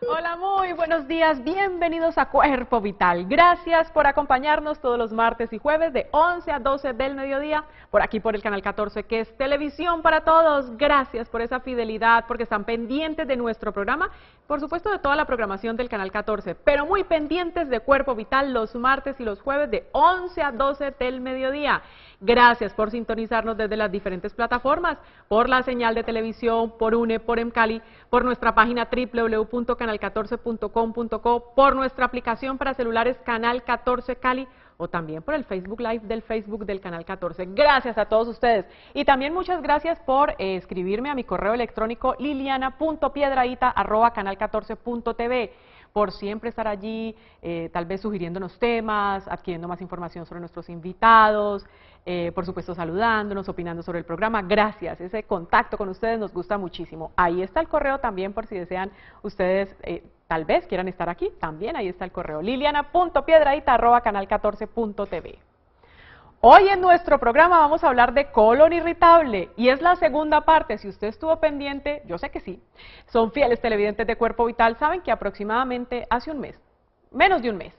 Hola, muy buenos días, bienvenidos a Cuerpo Vital. Gracias por acompañarnos todos los martes y jueves de 11 a 12 del mediodía, por aquí por el canal 14, que es Televisión para Todos. Gracias por esa fidelidad, porque están pendientes de nuestro programa, por supuesto de toda la programación del canal 14, pero muy pendientes de Cuerpo Vital los martes y los jueves de 11 a 12 del mediodía. Gracias por sintonizarnos desde las diferentes plataformas, por la señal de televisión, por UNE, por Emcali, por nuestra página www.canal14.com.co, por nuestra aplicación para celulares Canal 14 Cali o también por el Facebook Live del Facebook del Canal 14. Gracias a todos ustedes. Y también muchas gracias por escribirme a mi correo electrónico liliana.piedrahita@canal14.tv, por siempre estar allí, tal vez sugiriéndonos temas, adquiriendo más información sobre nuestros invitados, por supuesto saludándonos, opinando sobre el programa. Gracias, ese contacto con ustedes nos gusta muchísimo. Ahí está el correo también por si desean ustedes, tal vez quieran estar aquí, también ahí está el correo, liliana.piedrahita@canal14.tv. Hoy en nuestro programa vamos a hablar de colon irritable y es la segunda parte. Si usted estuvo pendiente, yo sé que sí, son fieles televidentes de Cuerpo Vital, saben que aproximadamente hace un mes, menos de un mes,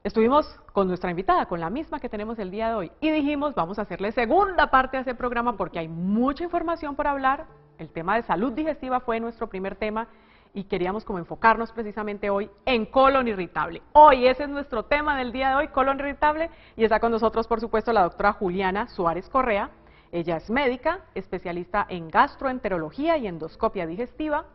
estuvimos con nuestra invitada, con la misma que tenemos el día de hoy, y dijimos vamos a hacerle segunda parte a ese programa porque hay mucha información por hablar. El tema de salud digestiva fue nuestro primer tema y queríamos como enfocarnos precisamente hoy en colon irritable. Hoy ese es nuestro tema del día de hoy, colon irritable, y está con nosotros por supuesto la doctora Juliana Suárez Correa. Ella es médica, especialista en gastroenterología y endoscopia digestiva,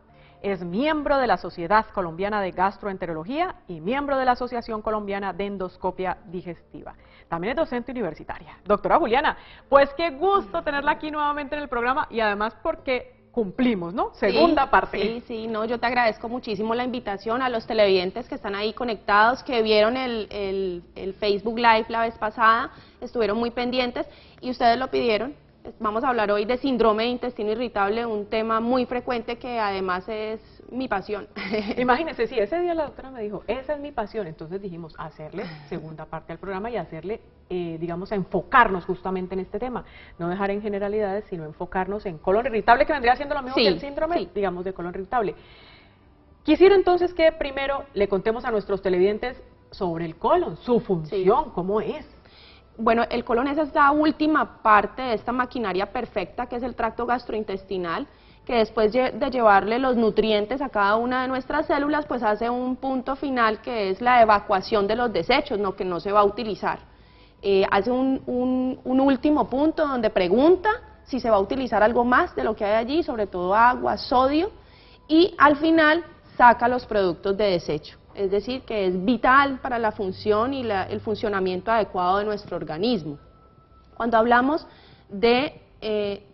es miembro de la Sociedad Colombiana de Gastroenterología y miembro de la Asociación Colombiana de Endoscopia Digestiva. También es docente universitaria. Doctora Juliana, pues qué gusto tenerla aquí nuevamente en el programa y además porque cumplimos, ¿no? Segunda parte. Sí, no, yo te agradezco muchísimo la invitación a los televidentes que están ahí conectados, que vieron el Facebook Live la vez pasada, estuvieron muy pendientes y ustedes lo pidieron. Vamos a hablar hoy de síndrome de intestino irritable, un tema muy frecuente que además es mi pasión. Imagínense, si ese día la doctora me dijo, esa es mi pasión, entonces dijimos hacerle segunda parte al programa y hacerle, digamos, a enfocarnos justamente en este tema. No dejar en generalidades, sino enfocarnos en colon irritable, que vendría siendo lo mismo que el síndrome, digamos, de colon irritable. Quisiera entonces que primero le contemos a nuestros televidentes sobre el colon, su función, cómo es. Bueno, el colon es esta última parte de esta maquinaria perfecta que es el tracto gastrointestinal, que después de llevarle los nutrientes a cada una de nuestras células, pues hace un punto final que es la evacuación de los desechos, que no se va a utilizar. Hace un último punto donde pregunta si se va a utilizar algo más de lo que hay allí, sobre todo agua, sodio, y al final saca los productos de desecho. Es decir, que es vital para la función y el funcionamiento adecuado de nuestro organismo. Cuando hablamos de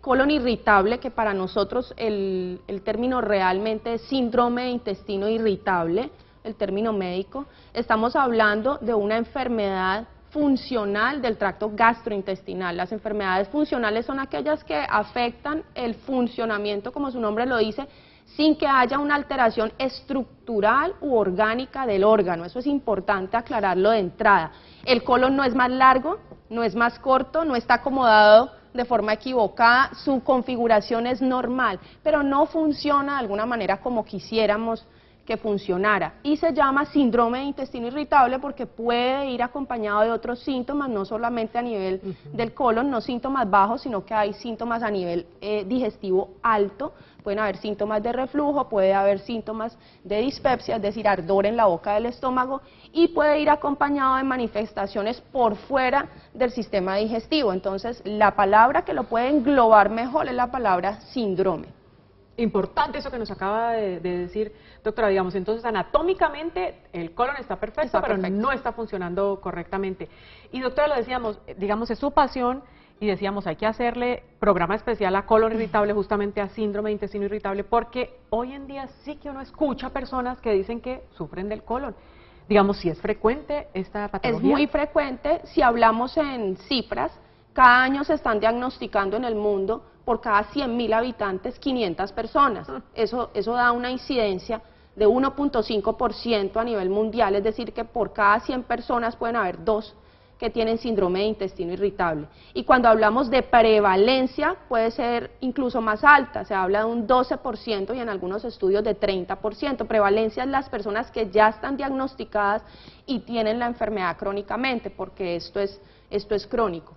colon irritable, que para nosotros el término realmente es síndrome de intestino irritable, el término médico, estamos hablando de una enfermedad funcional del tracto gastrointestinal. Las enfermedades funcionales son aquellas que afectan el funcionamiento, como su nombre lo dice, sin que haya una alteración estructural u orgánica del órgano. Eso es importante aclararlo de entrada. El colon no es más largo, no es más corto, no está acomodado de forma equivocada, su configuración es normal, pero no funciona de alguna manera como quisiéramos que funcionara. Y se llama síndrome de intestino irritable porque puede ir acompañado de otros síntomas, no solamente a nivel del colon, no síntomas bajos, sino que hay síntomas a nivel digestivo alto. Pueden haber síntomas de reflujo, puede haber síntomas de dispepsia, es decir, ardor en la boca del estómago, y puede ir acompañado de manifestaciones por fuera del sistema digestivo. Entonces, la palabra que lo puede englobar mejor es la palabra síndrome. Importante eso que nos acaba de decir, doctora, digamos, entonces anatómicamente el colon está perfecto, pero no está funcionando correctamente. Y doctora, lo decíamos, digamos, es su pasión, y decíamos, hay que hacerle programa especial a colon irritable, justamente a síndrome de intestino irritable, porque hoy en día sí que uno escucha personas que dicen que sufren del colon. Digamos, si es frecuente esta patología. Es muy frecuente, si hablamos en cifras, cada año se están diagnosticando en el mundo por cada 100.000 habitantes 500 personas. Eso da una incidencia de 1.5% a nivel mundial, es decir que por cada 100 personas pueden haber 2 que tienen síndrome de intestino irritable. Y cuando hablamos de prevalencia, puede ser incluso más alta, se habla de un 12% y en algunos estudios de 30%. Prevalencia es las personas que ya están diagnosticadas y tienen la enfermedad crónicamente, porque esto es crónico.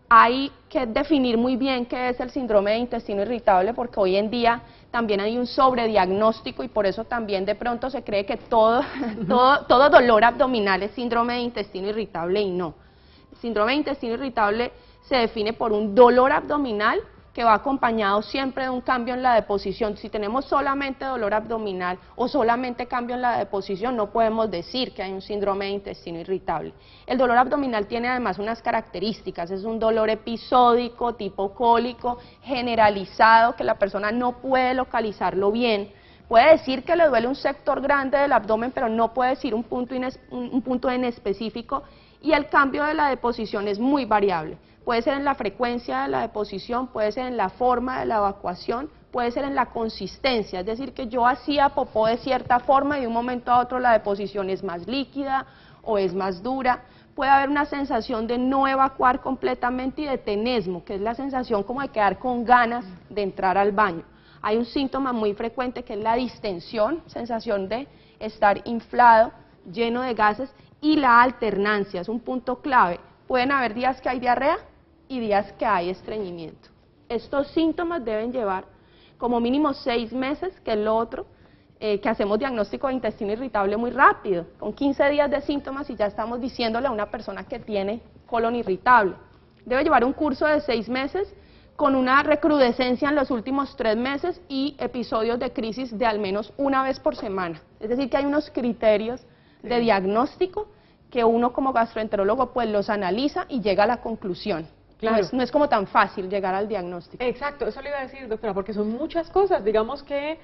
Hay que definir muy bien qué es el síndrome de intestino irritable, porque hoy en día también hay un sobrediagnóstico y por eso también de pronto se cree que todo dolor abdominal es síndrome de intestino irritable y no. El síndrome de intestino irritable se define por un dolor abdominal que va acompañado siempre de un cambio en la deposición. Si tenemos solamente dolor abdominal o solamente cambio en la deposición, no podemos decir que hay un síndrome de intestino irritable. El dolor abdominal tiene además unas características, es un dolor episódico, tipo cólico, generalizado, que la persona no puede localizarlo bien. Puede decir que le duele un sector grande del abdomen, pero no puede decir un punto en específico, y el cambio de la deposición es muy variable. Puede ser en la frecuencia de la deposición, puede ser en la forma de la evacuación, puede ser en la consistencia, es decir, que yo hacía popó de cierta forma y de un momento a otro la deposición es más líquida o es más dura. Puede haber una sensación de no evacuar completamente y de tenesmo, que es la sensación como de quedar con ganas de entrar al baño. Hay un síntoma muy frecuente que es la distensión, sensación de estar inflado, lleno de gases, y la alternancia, es un punto clave. Pueden haber días que hay diarrea y días que hay estreñimiento. Estos síntomas deben llevar como mínimo 6 meses, que es lo otro, que hacemos diagnóstico de intestino irritable muy rápido, con 15 días de síntomas y ya estamos diciéndole a una persona que tiene colon irritable. Debe llevar un curso de 6 meses con una recrudescencia en los últimos 3 meses y episodios de crisis de al menos una vez por semana. Es decir, que hay unos criterios de diagnóstico que uno como gastroenterólogo pues los analiza y llega a la conclusión. Claro. No es como tan fácil llegar al diagnóstico. Exacto, eso le iba a decir, doctora, porque son muchas cosas. Digamos que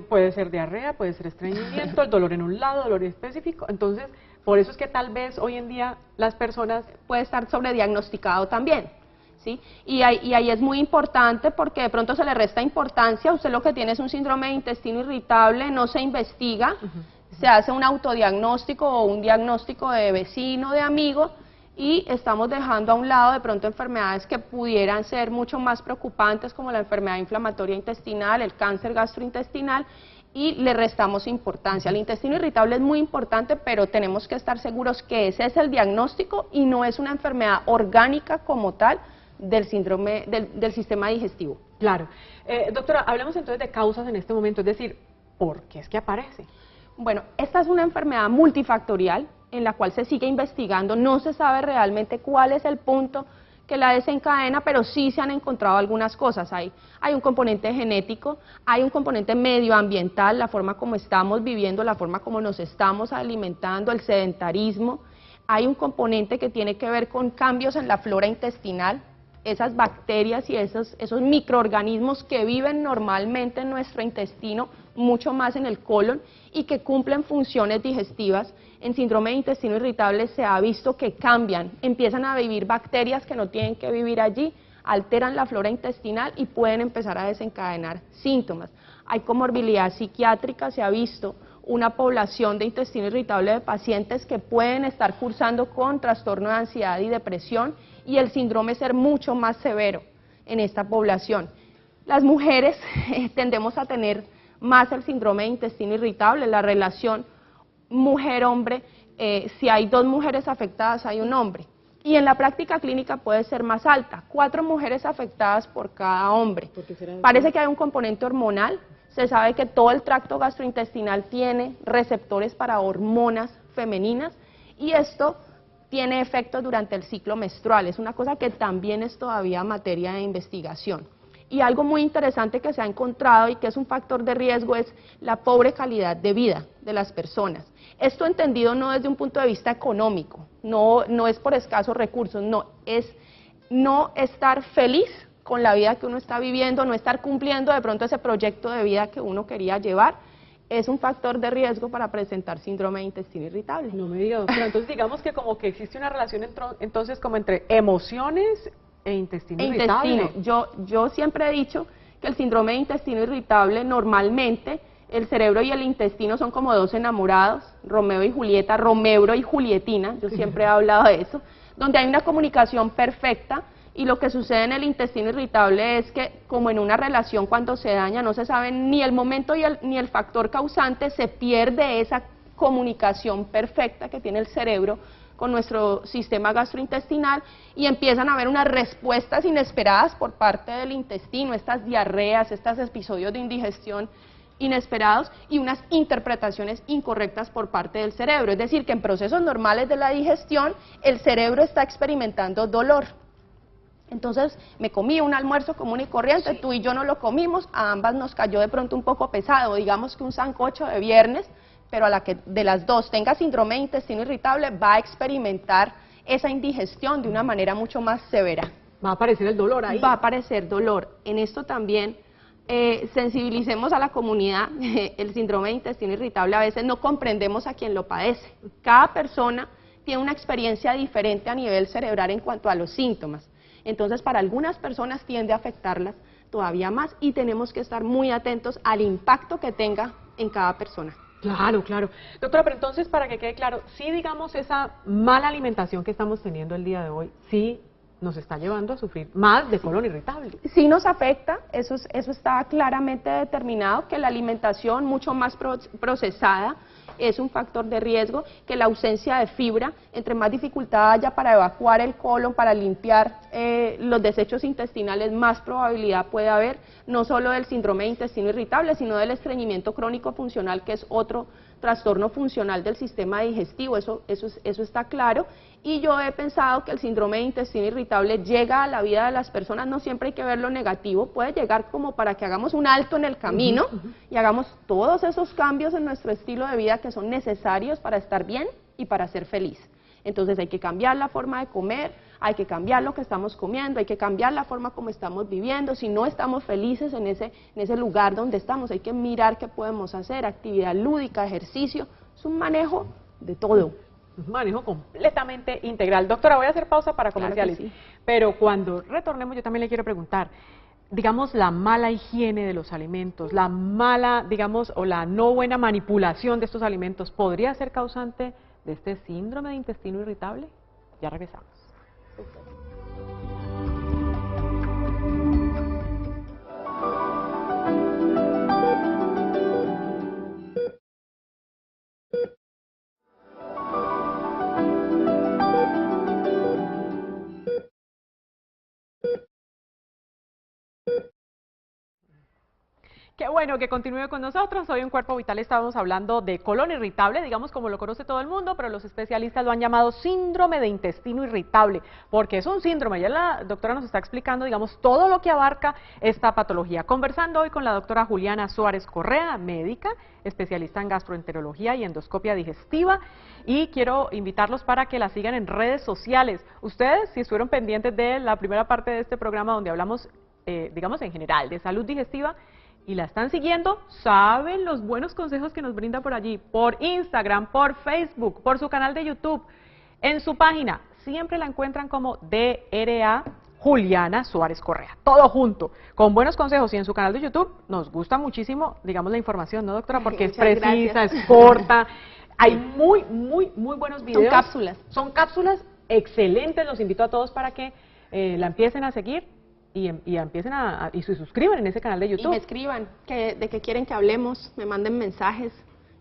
puede ser diarrea, puede ser estreñimiento, el dolor en un lado, dolor específico. Entonces, por eso es que tal vez hoy en día las personas... Puede estar sobrediagnosticado también, ¿sí? Y ahí es muy importante porque de pronto se le resta importancia. Usted lo que tiene es un síndrome de intestino irritable, no se investiga, se hace un autodiagnóstico o un diagnóstico de vecino, de amigo, y estamos dejando a un lado de pronto enfermedades que pudieran ser mucho más preocupantes, como la enfermedad inflamatoria intestinal, el cáncer gastrointestinal, y le restamos importancia. El intestino irritable es muy importante, pero tenemos que estar seguros que ese es el diagnóstico y no es una enfermedad orgánica como tal del síndrome del sistema digestivo. Claro. Doctora, hablemos entonces de causas en este momento, es decir, ¿por qué es que aparece? Bueno, esta es una enfermedad multifactorial en la cual se sigue investigando, no se sabe realmente cuál es el punto que la desencadena, pero sí se han encontrado algunas cosas. Hay un componente genético, hay un componente medioambiental, la forma como estamos viviendo, la forma como nos estamos alimentando, el sedentarismo, hay un componente que tiene que ver con cambios en la flora intestinal, esas bacterias y esos microorganismos que viven normalmente en nuestro intestino, mucho más en el colon, y que cumplen funciones digestivas. En síndrome de intestino irritable se ha visto que cambian, empiezan a vivir bacterias que no tienen que vivir allí, alteran la flora intestinal y pueden empezar a desencadenar síntomas. Hay comorbilidad psiquiátrica, se ha visto una población de intestino irritable de pacientes que pueden estar cursando con trastorno de ansiedad y depresión, y el síndrome ser mucho más severo en esta población. Las mujeres tendemos a tener más el síndrome de intestino irritable, la relación mujer-hombre, si hay 2 mujeres afectadas hay un hombre, y en la práctica clínica puede ser más alta, 4 mujeres afectadas por cada hombre. Parece que hay un componente hormonal, se sabe que todo el tracto gastrointestinal tiene receptores para hormonas femeninas, y esto tiene efectos durante el ciclo menstrual, es una cosa que también es todavía materia de investigación. Y algo muy interesante que se ha encontrado y que es un factor de riesgo es la pobre calidad de vida de las personas. Esto entendido no desde un punto de vista económico, no es por escasos recursos, no, es no estar feliz con la vida que uno está viviendo, no estar cumpliendo de pronto ese proyecto de vida que uno quería llevar, es un factor de riesgo para presentar síndrome de intestino irritable. No me diga, doctora, entonces digamos que como que existe una relación entonces como entre emociones e intestino irritable. Yo siempre he dicho que el síndrome de intestino irritable normalmente el cerebro y el intestino son como 2 enamorados, Romeo y Julieta, Romeo y Julietina, yo siempre he hablado de eso, donde hay una comunicación perfecta. Y lo que sucede en el intestino irritable es que, como en una relación cuando se daña, no se sabe ni el momento ni el factor causante, se pierde esa comunicación perfecta que tiene el cerebro con nuestro sistema gastrointestinal y empiezan a haber unas respuestas inesperadas por parte del intestino, estas diarreas, estos episodios de indigestión inesperados y unas interpretaciones incorrectas por parte del cerebro. Es decir, que en procesos normales de la digestión, el cerebro está experimentando dolor. Entonces, me comí un almuerzo común y corriente, sí. Tú y yo no lo comimos, a ambas nos cayó de pronto un poco pesado, digamos que un sancocho de viernes, pero a la que de las dos tenga síndrome de intestino irritable, va a experimentar esa indigestión de una manera mucho más severa. Va a aparecer el dolor ahí. Va a aparecer dolor. En esto también sensibilicemos a la comunidad. El síndrome de intestino irritable a veces no comprendemos a quien lo padece. Cada persona tiene una experiencia diferente a nivel cerebral en cuanto a los síntomas. Entonces, para algunas personas tiende a afectarlas todavía más y tenemos que estar muy atentos al impacto que tenga en cada persona. Claro, claro. Doctora, pero entonces, para que quede claro, sí, digamos, esa mala alimentación que estamos teniendo el día de hoy, sí nos está llevando a sufrir más de colon irritable. Sí nos afecta, eso está claramente determinado, que la alimentación mucho más procesada es un factor de riesgo, que la ausencia de fibra, entre más dificultad haya para evacuar el colon, para limpiar los desechos intestinales, más probabilidad puede haber, no solo del síndrome de intestino irritable, sino del estreñimiento crónico funcional, que es otro trastorno funcional del sistema digestivo, eso está claro. Y yo he pensado que el síndrome de intestino irritable llega a la vida de las personas, no siempre hay que ver lo negativo, puede llegar como para que hagamos un alto en el camino y hagamos todos esos cambios en nuestro estilo de vida que son necesarios para estar bien y para ser feliz. Entonces hay que cambiar la forma de comer, hay que cambiar lo que estamos comiendo, hay que cambiar la forma como estamos viviendo. Si no estamos felices en ese lugar donde estamos, hay que mirar qué podemos hacer, actividad lúdica, ejercicio, es un manejo de todo. Un manejo completamente integral. Doctora, voy a hacer pausa para comerciales, claro que sí. Pero cuando retornemos yo también le quiero preguntar, digamos, la mala higiene de los alimentos, la mala, digamos, o la no buena manipulación de estos alimentos, ¿podría ser causante de este síndrome de intestino irritable? Ya regresamos. Qué bueno que continúe con nosotros. Hoy en Cuerpo Vital estábamos hablando de colon irritable, digamos como lo conoce todo el mundo, pero los especialistas lo han llamado síndrome de intestino irritable, porque es un síndrome. Ya la doctora nos está explicando, digamos, todo lo que abarca esta patología. Conversando hoy con la doctora Juliana Suárez Correa, médica, especialista en gastroenterología y endoscopia digestiva, y quiero invitarlos para que la sigan en redes sociales. Ustedes, si estuvieron pendientes de la primera parte de este programa donde hablamos, digamos, en general, de salud digestiva, y la están siguiendo, saben los buenos consejos que nos brinda por allí, por Instagram, por Facebook, por su canal de YouTube, en su página, siempre la encuentran como DRA Juliana Suárez Correa, todo junto, con buenos consejos, y en su canal de YouTube nos gusta muchísimo, digamos, la información, ¿no, doctora? Porque es precisa, es corta, hay muy buenos videos. Son cápsulas excelentes, los invito a todos para que la empiecen a seguir. Y empiecen y se suscriban en ese canal de YouTube. Y me escriban de qué quieren que hablemos, me manden mensajes,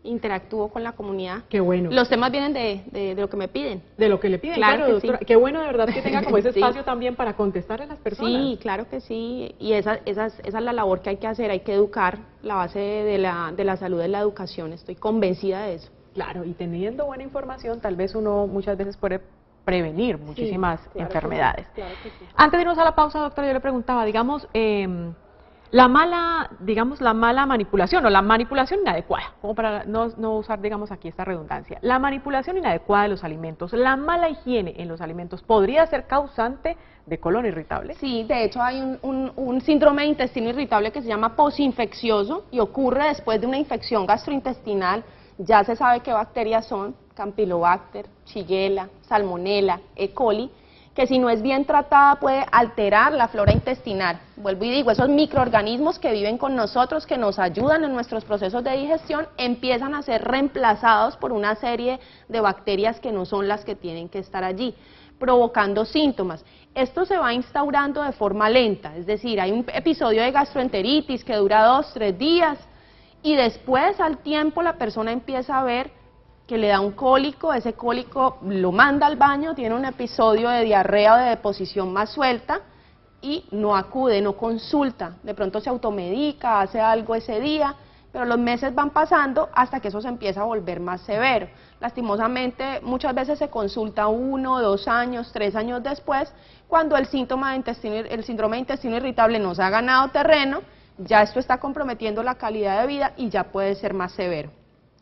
interactúo con la comunidad. Qué bueno. Los temas vienen de lo que me piden. De lo que le piden, claro, doctora. Sí. Qué bueno de verdad que tenga como ese espacio también para contestar a las personas. Sí, claro que sí, y esa es la labor que hay que hacer, hay que educar, la base de la salud es la educación, estoy convencida de eso. Claro, y teniendo buena información, tal vez uno muchas veces puede prevenir muchísimas enfermedades. Claro que sí. Antes de irnos a la pausa, doctora, yo le preguntaba, digamos, la mala manipulación o la manipulación inadecuada, como para no usar, digamos, aquí esta redundancia, la manipulación inadecuada de los alimentos, la mala higiene en los alimentos, ¿podría ser causante de colon irritable? Sí, de hecho hay un síndrome de intestino irritable que se llama posinfeccioso y ocurre después de una infección gastrointestinal. Ya se sabe qué bacterias son, Campylobacter, Shigella, Salmonella, E. coli, que si no es bien tratada puede alterar la flora intestinal. Vuelvo y digo, esos microorganismos que viven con nosotros, que nos ayudan en nuestros procesos de digestión, empiezan a ser reemplazados por una serie de bacterias que no son las que tienen que estar allí. provocando síntomas. Esto se va instaurando de forma lenta, es decir, hay un episodio de gastroenteritis que dura 2-3 días y después al tiempo la persona empieza a ver que le da un cólico, ese cólico lo manda al baño, tiene un episodio de diarrea o de deposición más suelta y no acude, no consulta, de pronto se automedica, hace algo ese día, pero los meses van pasando hasta que eso se empieza a volver más severo. Lastimosamente, muchas veces se consulta 1, 2 años, 3 años después, cuando el síndrome de intestino irritable nos ha ganado terreno, ya esto está comprometiendo la calidad de vida y ya puede ser más severo.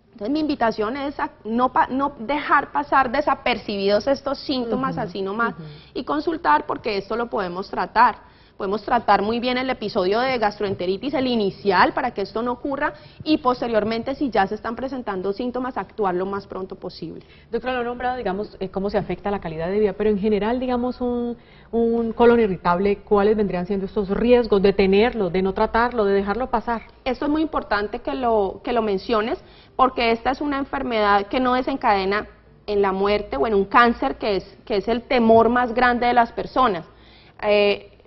Entonces mi invitación es a no dejar pasar desapercibidos estos síntomas así nomás y consultar, porque esto lo podemos tratar. Podemos tratar muy bien el episodio de gastroenteritis, el inicial, para que esto no ocurra, y posteriormente, si ya se están presentando síntomas, actuar lo más pronto posible. Doctora, lo ha nombrado, digamos, cómo se afecta la calidad de vida, pero en general, digamos, un colon irritable, ¿cuáles vendrían siendo estos riesgos de tenerlo, de no tratarlo, de dejarlo pasar? Esto es muy importante que lo menciones, porque esta es una enfermedad que no desencadena en la muerte o en un cáncer, que es el temor más grande de las personas.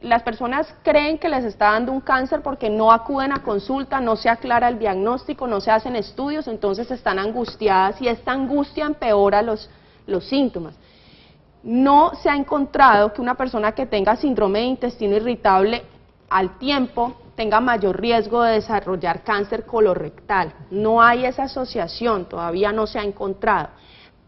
Las personas creen que les está dando un cáncer porque no acuden a consulta, no se aclara el diagnóstico, no se hacen estudios, entonces están angustiadas y esta angustia empeora los síntomas. No se ha encontrado que una persona que tenga síndrome de intestino irritable al tiempo tenga mayor riesgo de desarrollar cáncer colorectal. No hay esa asociación, todavía no se ha encontrado,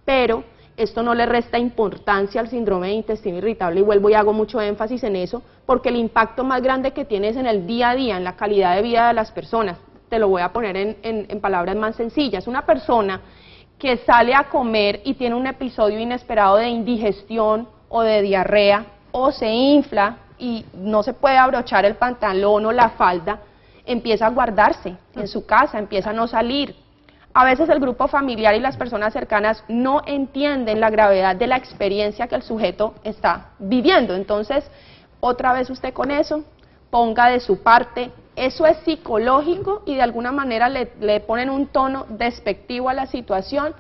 pero esto no le resta importancia al síndrome de intestino irritable, y vuelvo y hago mucho énfasis en eso, porque el impacto más grande que tiene es en el día a día, en la calidad de vida de las personas. Te lo voy a poner en palabras más sencillas. Una persona que sale a comer y tiene un episodio inesperado de indigestión o de diarrea, o se infla y no se puede abrochar el pantalón o la falda, empieza a guardarse en su casa, empieza a no salir. A veces el grupo familiar y las personas cercanas no entienden la gravedad de la experiencia que el sujeto está viviendo. Entonces, otra vez usted con eso, ponga de su parte, eso es psicológico y de alguna manera le ponen un tono despectivo a la situación.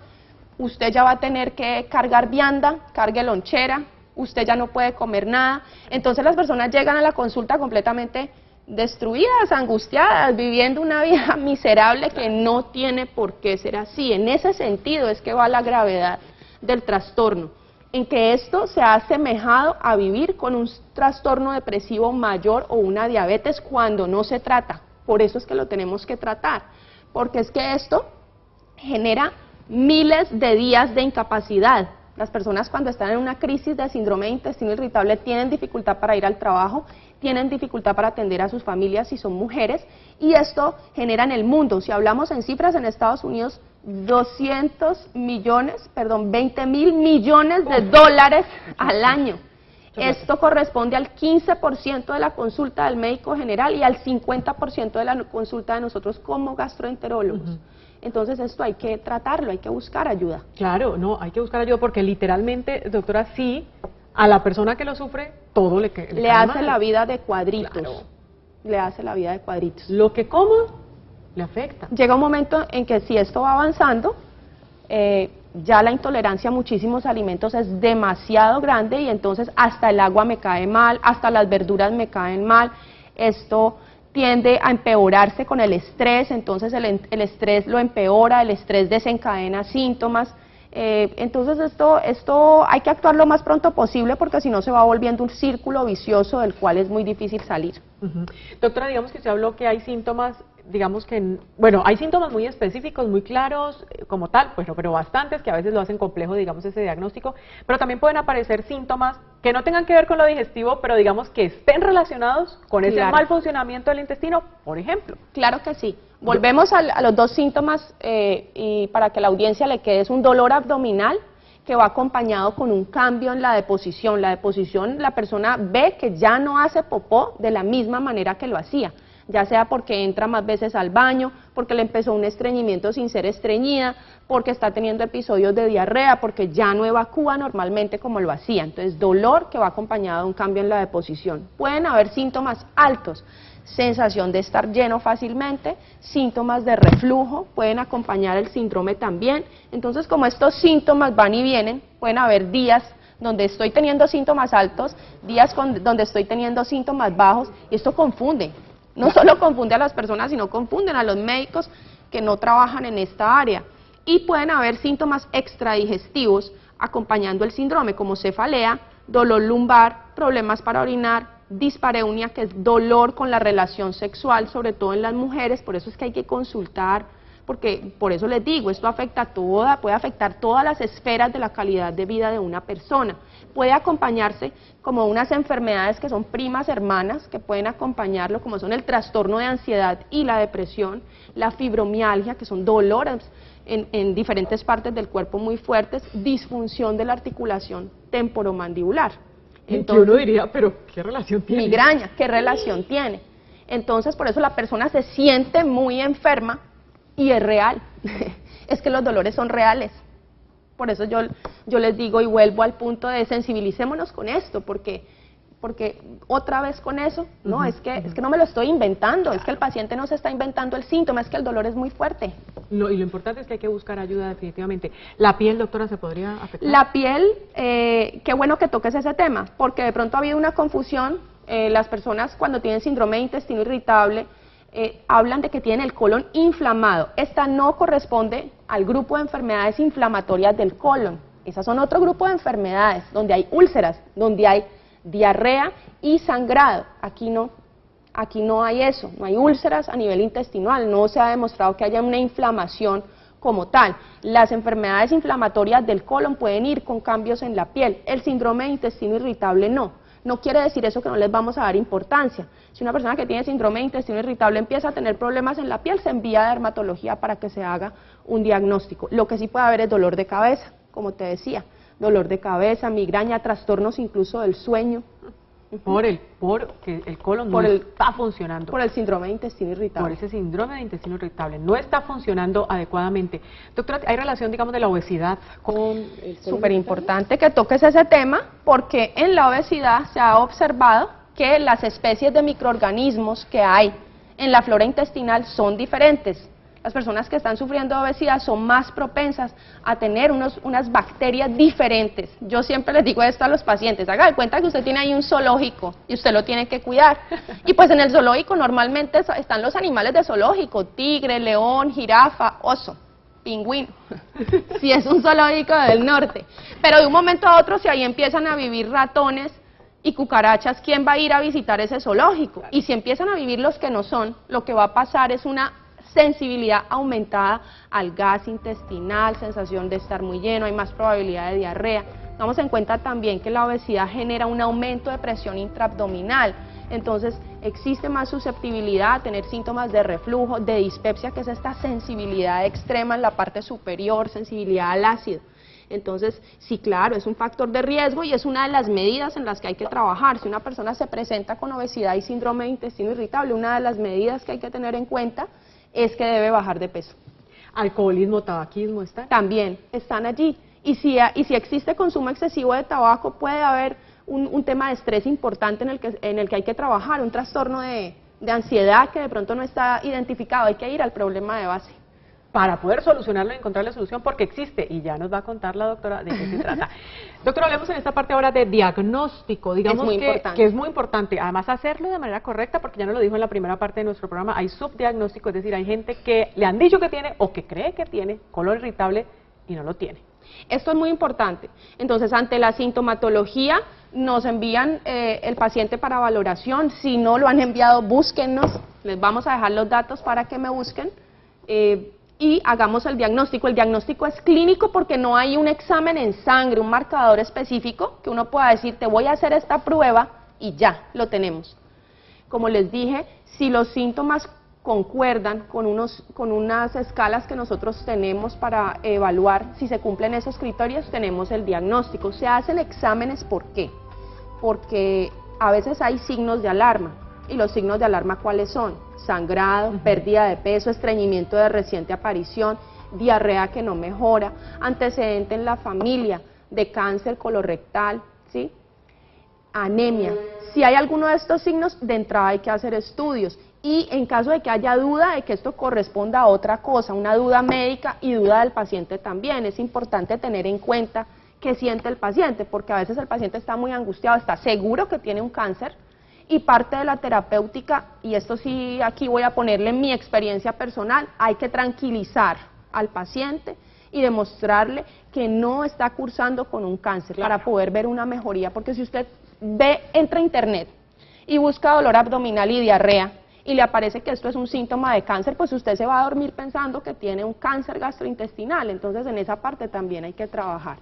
Usted ya va a tener que cargar vianda, cargue lonchera, usted ya no puede comer nada. Entonces las personas llegan a la consulta completamente destruidas, angustiadas, viviendo una vida miserable que no tiene por qué ser así. En ese sentido es que va la gravedad del trastorno, en que esto se ha asemejado a vivir con un trastorno depresivo mayor o una diabetes cuando no se trata. Por eso es que lo tenemos que tratar, porque es que esto genera miles de días de incapacidad. Las personas cuando están en una crisis de síndrome de intestino irritable tienen dificultad para ir al trabajo, tienen dificultad para atender a sus familias si son mujeres, y esto genera en el mundo, si hablamos en cifras, en Estados Unidos, 20.000 millones de dólares al año. Esto corresponde al 15% de la consulta del médico general y al 50% de la consulta de nosotros como gastroenterólogos. Entonces esto hay que tratarlo, hay que buscar ayuda. Claro, no, hay que buscar ayuda porque literalmente, doctora, sí, a la persona que lo sufre, todo le hace mal. La vida de cuadritos. Claro. Le hace la vida de cuadritos. Lo que coma le afecta. Llega un momento en que si esto va avanzando, ya la intolerancia a muchísimos alimentos es demasiado grande y entonces hasta el agua me cae mal, hasta las verduras me caen mal. Esto tiende a empeorarse con el estrés, entonces el estrés lo empeora, el estrés desencadena síntomas. Entonces esto hay que actuar lo más pronto posible porque si no se va volviendo un círculo vicioso del cual es muy difícil salir. Doctora, digamos que usted habló que hay síntomas, digamos que, bueno, hay síntomas muy específicos, muy claros, como tal, pues no, pero bastantes que a veces lo hacen complejo, digamos, ese diagnóstico, pero también pueden aparecer síntomas que no tengan que ver con lo digestivo, pero digamos que estén relacionados con ese mal funcionamiento del intestino, por ejemplo. Claro que sí. Volvemos a los dos síntomas y para que la audiencia le quede, es un dolor abdominal que va acompañado con un cambio en la deposición. La deposición, la persona ve que ya no hace popó de la misma manera que lo hacía, ya sea porque entra más veces al baño, porque le empezó un estreñimiento sin ser estreñida, porque está teniendo episodios de diarrea, porque ya no evacúa normalmente como lo hacía. Entonces, dolor que va acompañado de un cambio en la deposición. Pueden haber síntomas altos, sensación de estar lleno fácilmente, síntomas de reflujo, pueden acompañar el síndrome también. Entonces, como estos síntomas van y vienen, pueden haber días donde estoy teniendo síntomas altos, días donde estoy teniendo síntomas bajos, y esto confunde. No solo confunde a las personas, sino confunden a los médicos que no trabajan en esta área. Y pueden haber síntomas extradigestivos acompañando el síndrome, como cefalea, dolor lumbar, problemas para orinar, dispareunia, que es dolor con la relación sexual, sobre todo en las mujeres. Por eso es que hay que consultar, porque por eso les digo, esto puede afectar todas las esferas de la calidad de vida de una persona. Puede acompañarse como unas enfermedades que son primas hermanas, que pueden acompañarlo, como son el trastorno de ansiedad y la depresión, la fibromialgia, que son dolores en diferentes partes del cuerpo muy fuertes, disfunción de la articulación temporomandibular. Entonces, uno diría, pero ¿qué relación tiene? Migraña, ¿qué relación tiene? Entonces, por eso la persona se siente muy enferma y es real. Es que los dolores son reales. Por eso yo les digo y vuelvo al punto de sensibilicémonos con esto, porque otra vez con eso, no, es que no me lo estoy inventando, es que el paciente no se está inventando el síntoma, es que el dolor es muy fuerte. No, y lo importante es que hay que buscar ayuda definitivamente. ¿La piel, doctora, se podría afectar? La piel, qué bueno que toques ese tema, porque de pronto ha habido una confusión. Las personas cuando tienen síndrome de intestino irritable hablan de que tienen el colon inflamado. Esta no corresponde al grupo de enfermedades inflamatorias del colon. Esas son otro grupo de enfermedades, donde hay úlceras, donde hay diarrea y sangrado. Aquí no hay eso, no hay úlceras a nivel intestinal, no se ha demostrado que haya una inflamación como tal. Las enfermedades inflamatorias del colon pueden ir con cambios en la piel, el síndrome de intestino irritable no. No quiere decir eso que no les vamos a dar importancia. Si una persona que tiene síndrome de intestino irritable empieza a tener problemas en la piel, se envía a dermatología para que se haga un diagnóstico. Lo que sí puede haber es dolor de cabeza, como te decía, dolor de cabeza, migraña, trastornos incluso del sueño. Porque el colon no está funcionando. Por el síndrome de intestino irritable. Por ese síndrome de intestino irritable. No está funcionando adecuadamente. Doctora, ¿hay relación, digamos, de la obesidad con el colon? Súper importante que toques ese tema, porque en la obesidad se ha observado que las especies de microorganismos que hay en la flora intestinal son diferentes. Las personas que están sufriendo de obesidad son más propensas a tener unas bacterias diferentes. Yo siempre les digo esto a los pacientes: haga de cuenta que usted tiene ahí un zoológico y usted lo tiene que cuidar. Y pues en el zoológico normalmente están los animales de zoológico: tigre, león, jirafa, oso, pingüino, si es un zoológico del norte. Pero de un momento a otro, si ahí empiezan a vivir ratones y cucarachas, ¿quién va a ir a visitar ese zoológico? Y si empiezan a vivir los que no son, lo que va a pasar es una sensibilidad aumentada al gas intestinal, sensación de estar muy lleno, hay más probabilidad de diarrea. Tengamos en cuenta también que la obesidad genera un aumento de presión intraabdominal, entonces existe más susceptibilidad a tener síntomas de reflujo, de dispepsia, que es esta sensibilidad extrema en la parte superior, sensibilidad al ácido. Entonces, sí, claro, es un factor de riesgo y es una de las medidas en las que hay que trabajar. Si una persona se presenta con obesidad y síndrome de intestino irritable, una de las medidas que hay que tener en cuenta es que debe bajar de peso. ¿Alcoholismo, tabaquismo están? También están allí. Y si existe consumo excesivo de tabaco, puede haber un tema de estrés importante en el que hay que trabajar, un trastorno de ansiedad que de pronto no está identificado. Hay que ir al problema de base. Para poder solucionarlo y encontrar la solución, porque existe, y ya nos va a contar la doctora de qué se trata. Doctora, hablemos en esta parte ahora de diagnóstico, digamos que es muy importante, además hacerlo de manera correcta, porque ya nos lo dijo en la primera parte de nuestro programa, hay subdiagnóstico, es decir, hay gente que le han dicho que tiene o que cree que tiene colon irritable y no lo tiene. Esto es muy importante. Entonces, ante la sintomatología, nos envían el paciente para valoración. Si no lo han enviado, búsquennos, les vamos a dejar los datos para que me busquen. Y hagamos el diagnóstico. El diagnóstico es clínico porque no hay un examen en sangre, un marcador específico que uno pueda decir, te voy a hacer esta prueba y ya, lo tenemos. Como les dije, si los síntomas concuerdan con unas escalas que nosotros tenemos para evaluar si se cumplen esos criterios, tenemos el diagnóstico. Se hacen exámenes, ¿por qué? Porque a veces hay signos de alarma. ¿Y los signos de alarma cuáles son? Sangrado, pérdida de peso, estreñimiento de reciente aparición, diarrea que no mejora, antecedente en la familia de cáncer colorectal, ¿sí? Anemia. Si hay alguno de estos signos, de entrada hay que hacer estudios. Y en caso de que haya duda de que esto corresponda a otra cosa, una duda médica y duda del paciente también, es importante tener en cuenta qué siente el paciente, porque a veces el paciente está muy angustiado, está seguro que tiene un cáncer, y parte de la terapéutica, y esto sí aquí voy a ponerle mi experiencia personal, hay que tranquilizar al paciente y demostrarle que no está cursando con un cáncer, para poder ver una mejoría, porque si usted entra a internet y busca dolor abdominal y diarrea, y le aparece que esto es un síntoma de cáncer, pues usted se va a dormir pensando que tiene un cáncer gastrointestinal, entonces en esa parte también hay que trabajar.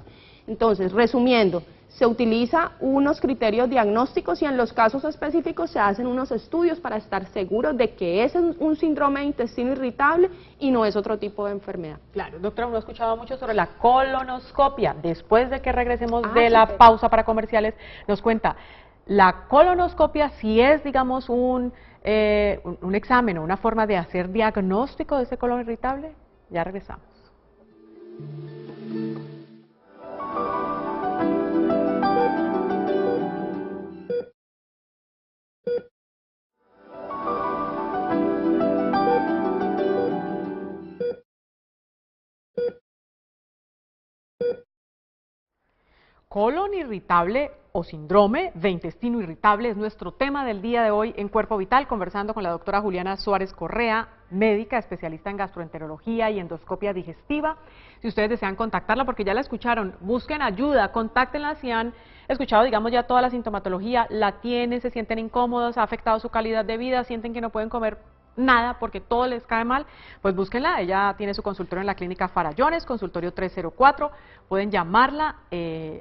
Entonces, resumiendo, se utiliza unos criterios diagnósticos y en los casos específicos se hacen unos estudios para estar seguros de que es un síndrome de intestino irritable y no es otro tipo de enfermedad. Claro, doctora, uno ha escuchado mucho sobre la colonoscopia. Después de que regresemos de la pausa para comerciales, nos cuenta, la colonoscopia sí es, digamos, un examen o una forma de hacer diagnóstico de ese colon irritable. Ya regresamos. Colon irritable o síndrome de intestino irritable es nuestro tema del día de hoy en Cuerpo Vital, conversando con la doctora Juliana Suárez Correa, médica especialista en gastroenterología y endoscopia digestiva. Si ustedes desean contactarla, porque ya la escucharon, busquen ayuda, contáctenla si han escuchado, digamos, ya toda la sintomatología, la tienen, se sienten incómodos, ha afectado su calidad de vida, sienten que no pueden comer nada porque todo les cae mal, pues búsquenla. Ella tiene su consultorio en la clínica Farallones, consultorio 304, pueden llamarla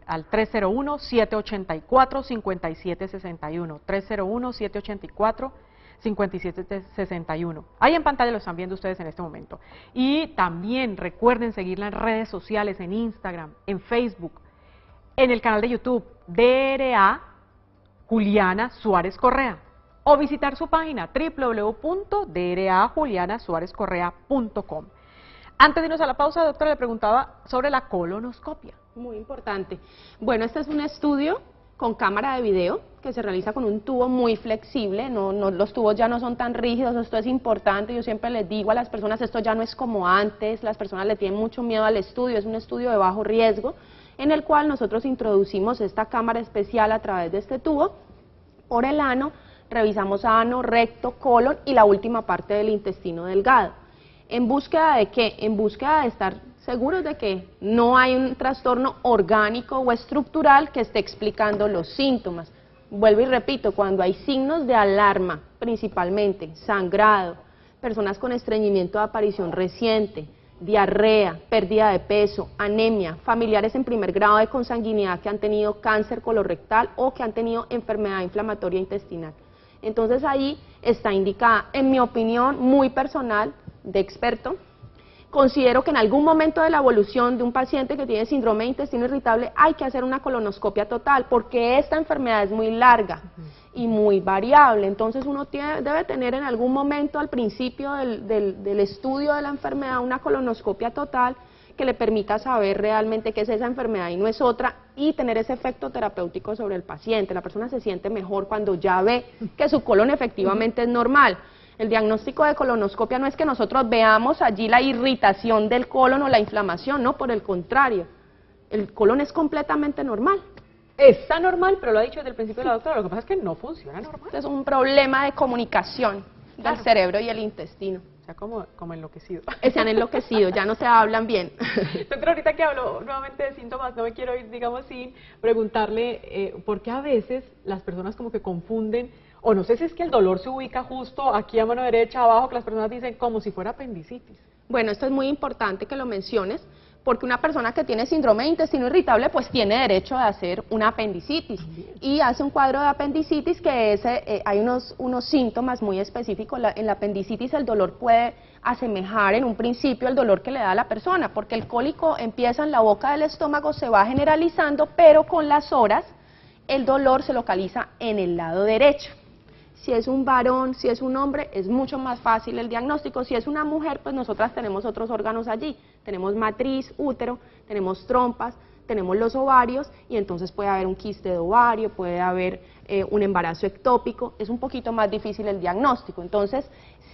al 301-784-5761, 301-784-5761. Ahí en pantalla lo están viendo ustedes en este momento. Y también recuerden seguirla en redes sociales, en Instagram, en Facebook, en el canal de YouTube, DRA Juliana Suárez Correa, o visitar su página www.drajulianasuarezcorrea.com. Antes de irnos a la pausa, doctora, le preguntaba sobre la colonoscopia. Muy importante. Bueno, este es un estudio con cámara de video que se realiza con un tubo muy flexible, los tubos ya no son tan rígidos, esto es importante, yo siempre les digo a las personas, esto ya no es como antes, las personas le tienen mucho miedo al estudio, es un estudio de bajo riesgo, en el cual nosotros introducimos esta cámara especial a través de este tubo por el ano, revisamos ano, recto, colon y la última parte del intestino delgado. ¿En búsqueda de qué? En búsqueda de estar seguros de que no hay un trastorno orgánico o estructural que esté explicando los síntomas. Vuelvo y repito, cuando hay signos de alarma, principalmente sangrado, personas con estreñimiento de aparición reciente, diarrea, pérdida de peso, anemia, familiares en primer grado de consanguinidad que han tenido cáncer colorectal o que han tenido enfermedad inflamatoria intestinal. Entonces ahí está indicada, en mi opinión muy personal, de experto, considero que en algún momento de la evolución de un paciente que tiene síndrome de intestino irritable hay que hacer una colonoscopia total, porque esta enfermedad es muy larga y muy variable, entonces uno debe tener en algún momento al principio del estudio de la enfermedad una colonoscopia total que le permita saber realmente qué es esa enfermedad y no es otra, y tener ese efecto terapéutico sobre el paciente. La persona se siente mejor cuando ya ve que su colon efectivamente es normal. El diagnóstico de colonoscopia no es que nosotros veamos allí la irritación del colon o la inflamación, no, por el contrario, el colon es completamente normal. Está normal, pero lo ha dicho desde el principio la doctora, lo que pasa es que no funciona normal. Es un problema de comunicación del cerebro y el intestino. O sea, como enloquecido. Se han enloquecido, ya no se hablan bien. Doctora, ahorita que hablo nuevamente de síntomas, no me quiero ir, digamos, sin preguntarle por qué a veces las personas como que confunden, o no sé si es que el dolor se ubica justo aquí a mano derecha, abajo, que las personas dicen como si fuera apendicitis. Bueno, esto es muy importante que lo menciones, porque una persona que tiene síndrome de intestino irritable pues tiene derecho a hacer una apendicitis y hace un cuadro de apendicitis que hay unos síntomas muy específicos. En la apendicitis el dolor puede asemejar en un principio el dolor que le da a la persona, porque el cólico empieza en la boca del estómago, se va generalizando, pero con las horas el dolor se localiza en el lado derecho. Si es un varón, si es un hombre, es mucho más fácil el diagnóstico. Si es una mujer, pues nosotras tenemos otros órganos allí. Tenemos matriz, útero, tenemos trompas, tenemos los ovarios y entonces puede haber un quiste de ovario, puede haber un embarazo ectópico. Es un poquito más difícil el diagnóstico. Entonces,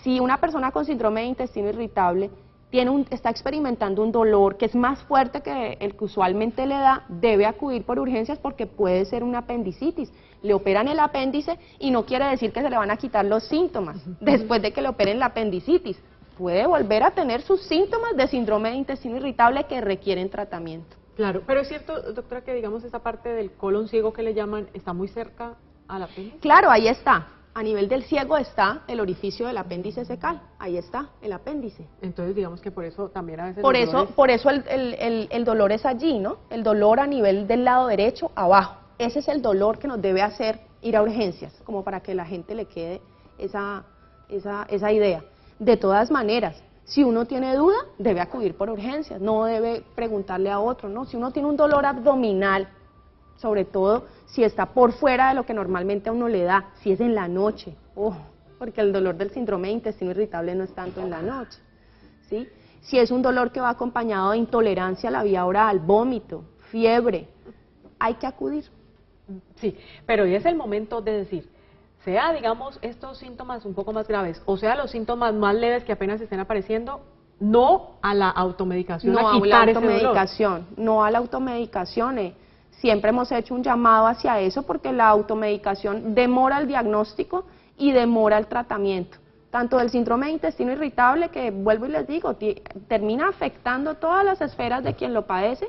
si una persona con síndrome de intestino irritable está experimentando un dolor que es más fuerte que el que usualmente le da, debe acudir por urgencias porque puede ser una apendicitis. Le operan el apéndice y no quiere decir que se le van a quitar los síntomas después de que le operen la apendicitis. Puede volver a tener sus síntomas de síndrome de intestino irritable que requieren tratamiento. Claro, pero es cierto, doctora, que digamos esa parte del colon ciego que le llaman, ¿está muy cerca al apéndice? Claro, ahí está. A nivel del ciego está el orificio del apéndice fecal, ahí está el apéndice. Entonces digamos que por eso también a veces... Por eso el dolor es allí, ¿no? El dolor a nivel del lado derecho, abajo. Ese es el dolor que nos debe hacer ir a urgencias, como para que la gente le quede esa idea. De todas maneras, si uno tiene duda, debe acudir por urgencias, no debe preguntarle a otro, ¿no? Si uno tiene un dolor abdominal, sobre todo si está por fuera de lo que normalmente a uno le da, si es en la noche, porque el dolor del síndrome de intestino irritable no es tanto en la noche, ¿sí? Si es un dolor que va acompañado de intolerancia a la vía oral, vómito, fiebre, hay que acudir. Sí, pero y es el momento de decir, sea, digamos, estos síntomas un poco más graves, o sea, los síntomas más leves que apenas estén apareciendo, no a la automedicación, no a quitar la ese dolor. automedicación, no a la automedicación. Siempre hemos hecho un llamado hacia eso porque la automedicación demora el diagnóstico y demora el tratamiento. Tanto del síndrome de intestino irritable, que vuelvo y les digo, termina afectando todas las esferas de quien lo padece,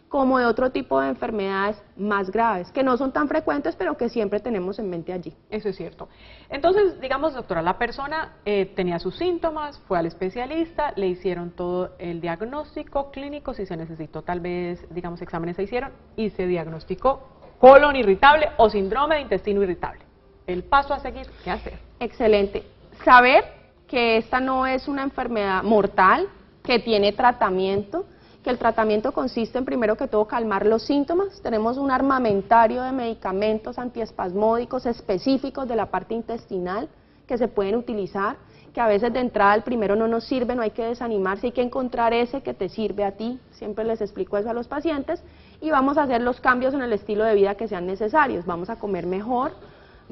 como de otro tipo de enfermedades más graves, que no son tan frecuentes, pero que siempre tenemos en mente allí. Eso es cierto. Entonces, digamos, doctora, la persona tenía sus síntomas, fue al especialista, le hicieron todo el diagnóstico clínico, si se necesitó tal vez, digamos, exámenes se hicieron, y se diagnosticó colon irritable o síndrome de intestino irritable. El paso a seguir, ¿qué hacer? Excelente. Saber que esta no es una enfermedad mortal, que tiene tratamiento, que el tratamiento consiste en, primero que todo, calmar los síntomas. Tenemos un armamentario de medicamentos antiespasmódicos específicos de la parte intestinal que se pueden utilizar, que a veces de entrada el primero no nos sirve, no hay que desanimarse, hay que encontrar ese que te sirve a ti, siempre les explico eso a los pacientes, y vamos a hacer los cambios en el estilo de vida que sean necesarios. Vamos a comer mejor,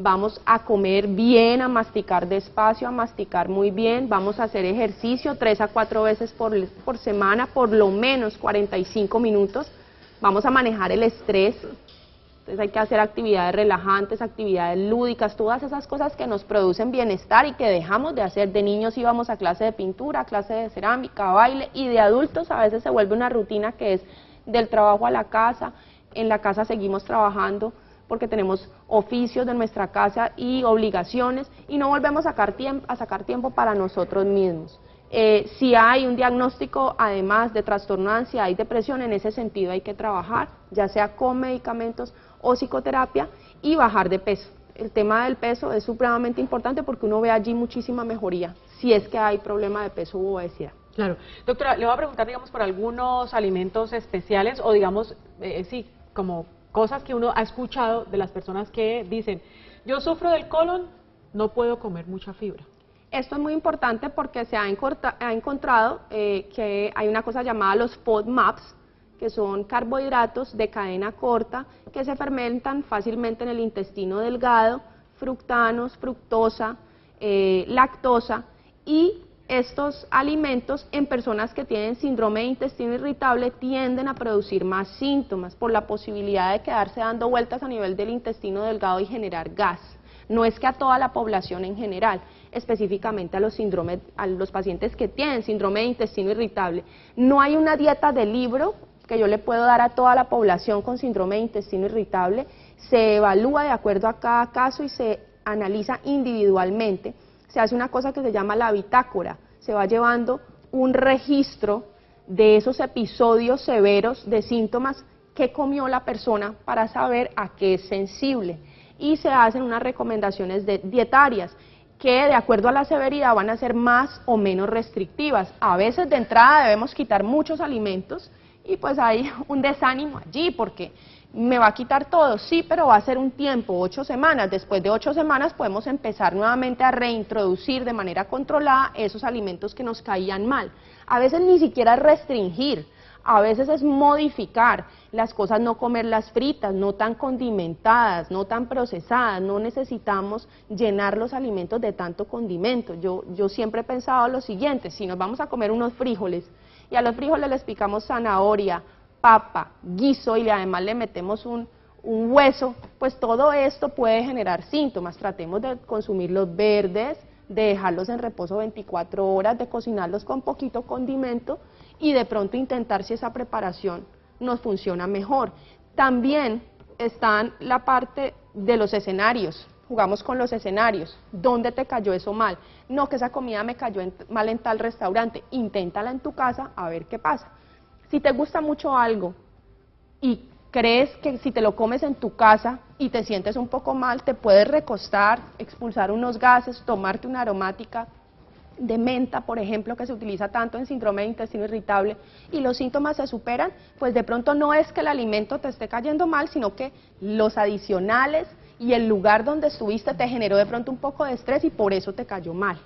vamos a comer bien, a masticar despacio, a masticar muy bien, vamos a hacer ejercicio 3 a 4 veces por semana, por lo menos 45 minutos, vamos a manejar el estrés, entonces hay que hacer actividades relajantes, actividades lúdicas, todas esas cosas que nos producen bienestar y que dejamos de hacer. De niños íbamos a clase de pintura, a clase de cerámica, a baile, y de adultos a veces se vuelve una rutina que es del trabajo a la casa, en la casa seguimos trabajando, porque tenemos oficios de nuestra casa y obligaciones y no volvemos a sacar tiempo para nosotros mismos. Si hay un diagnóstico, además de trastorno de ansiedad y depresión, en ese sentido hay que trabajar, ya sea con medicamentos o psicoterapia, y bajar de peso. El tema del peso es supremamente importante porque uno ve allí muchísima mejoría, si es que hay problema de peso u obesidad. Claro. Doctora, le voy a preguntar, digamos, por algunos alimentos especiales o, digamos, sí, como cosas que uno ha escuchado de las personas que dicen, yo sufro del colon, no puedo comer mucha fibra. Esto es muy importante porque se ha encontrado que hay una cosa llamada los FODMAPs, que son carbohidratos de cadena corta que se fermentan fácilmente en el intestino delgado, fructanos, fructosa, lactosa, y estos alimentos en personas que tienen síndrome de intestino irritable tienden a producir más síntomas por la posibilidad de quedarse dando vueltas a nivel del intestino delgado y generar gas. No es que a toda la población en general, específicamente a los pacientes que tienen síndrome de intestino irritable. No hay una dieta de libro que yo le puedo dar a toda la población con síndrome de intestino irritable, se evalúa de acuerdo a cada caso y se analiza individualmente. Se hace una cosa que se llama la bitácora, se va llevando un registro de esos episodios severos de síntomas que comió la persona para saber a qué es sensible, y se hacen unas recomendaciones dietarias que de acuerdo a la severidad van a ser más o menos restrictivas. A veces de entrada debemos quitar muchos alimentos y pues hay un desánimo allí porque me va a quitar todo, sí, pero va a ser un tiempo, 8 semanas, después de 8 semanas podemos empezar nuevamente a reintroducir de manera controlada esos alimentos que nos caían mal. A veces ni siquiera restringir, A veces es modificar las cosas, no comerlas fritas, no tan condimentadas, no tan procesadas, no necesitamos llenar los alimentos de tanto condimento. Yo siempre he pensado lo siguiente, si nos vamos a comer unos frijoles y a los frijoles les picamos zanahoria, papa, guiso y además le metemos un hueso, pues todo esto puede generar síntomas. Tratemos de consumir los verdes, de dejarlos en reposo 24 horas, de cocinarlos con poquito condimento y de pronto intentar si esa preparación nos funciona mejor. También está la parte de los escenarios, jugamos con los escenarios. ¿Dónde te cayó eso mal? No, que esa comida me cayó mal en tal restaurante, inténtala en tu casa a ver qué pasa. Si te gusta mucho algo y crees que si te lo comes en tu casa y te sientes un poco mal, te puedes recostar, expulsar unos gases, tomarte una aromática de menta, por ejemplo, que se utiliza tanto en síndrome de intestino irritable, y los síntomas se superan, pues de pronto no es que el alimento te esté cayendo mal, sino que los adicionales y el lugar donde estuviste te generó de pronto un poco de estrés y por eso te cayó mal.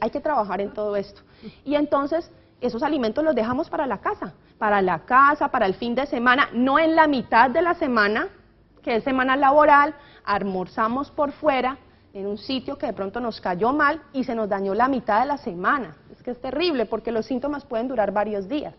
Hay que trabajar en todo esto. Y entonces, esos alimentos los dejamos para la casa, para el fin de semana, no en la mitad de la semana, que es semana laboral, almorzamos por fuera, en un sitio que de pronto nos cayó mal y se nos dañó la mitad de la semana. Es que es terrible porque los síntomas pueden durar varios días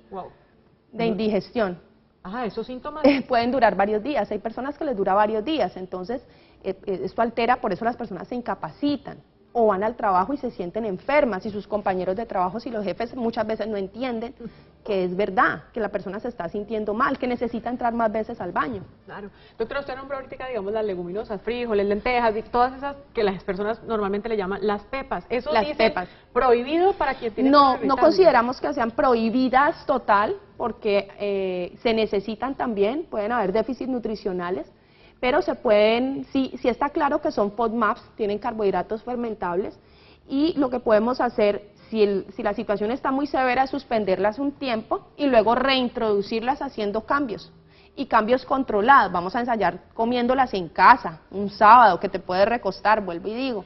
de indigestión. Ajá, esos síntomas pueden durar varios días. Hay personas que les dura varios días, entonces esto altera, por eso las personas se incapacitan o van al trabajo y se sienten enfermas y sus compañeros de trabajo y los jefes muchas veces no entienden que es verdad, que la persona se está sintiendo mal, que necesita entrar más veces al baño. Claro. Doctora, usted nombró ahorita, digamos, las leguminosas, frijoles, lentejas y todas esas que las personas normalmente le llaman las pepas. ¿Eso las dice pepas prohibido para quien tiene No consideramos que sean prohibidas total, porque se necesitan también, pueden haber déficits nutricionales, pero se pueden, sí está claro que son FODMAPs, tienen carbohidratos fermentables, y lo que podemos hacer, si la situación está muy severa, es suspenderlas un tiempo y luego reintroducirlas haciendo cambios, y cambios controlados. Vamos a ensayar comiéndolas en casa, un sábado que te puedes recostar, vuelvo y digo,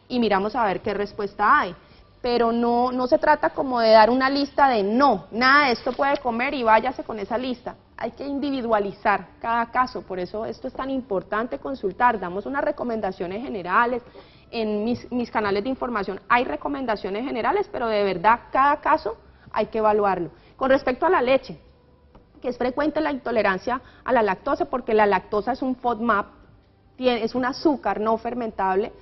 y miramos a ver qué respuesta hay. Pero no se trata como de dar una lista de no, nada de esto puede comer y váyase con esa lista. Hay que individualizar cada caso, por eso esto es tan importante consultar. Damos unas recomendaciones generales, en mis canales de información hay recomendaciones generales, pero de verdad cada caso hay que evaluarlo. Con respecto a la leche, que es frecuente la intolerancia a la lactosa, porque la lactosa es un FODMAP, es un azúcar no fermentable,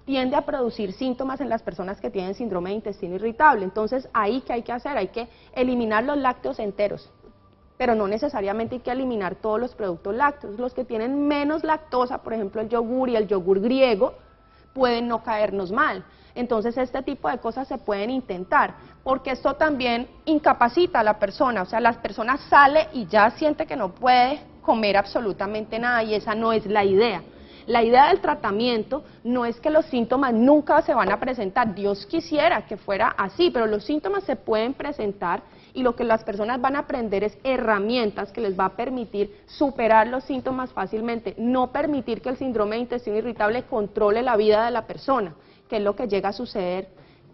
tiende a producir síntomas en las personas que tienen síndrome de intestino irritable. Entonces, ahí, ¿qué hay que hacer? Hay que eliminar los lácteos enteros, pero no necesariamente hay que eliminar todos los productos lácteos. Los que tienen menos lactosa, por ejemplo el yogur y el yogur griego, pueden no caernos mal. Entonces, este tipo de cosas se pueden intentar, porque esto también incapacita a la persona, o sea, la persona sale y ya siente que no puede comer absolutamente nada, y esa no es la idea. La idea del tratamiento no es que los síntomas nunca se van a presentar, Dios quisiera que fuera así, pero los síntomas se pueden presentar y lo que las personas van a aprender es herramientas que les va a permitir superar los síntomas fácilmente, no permitir que el síndrome de intestino irritable controle la vida de la persona, que es lo que llega a suceder.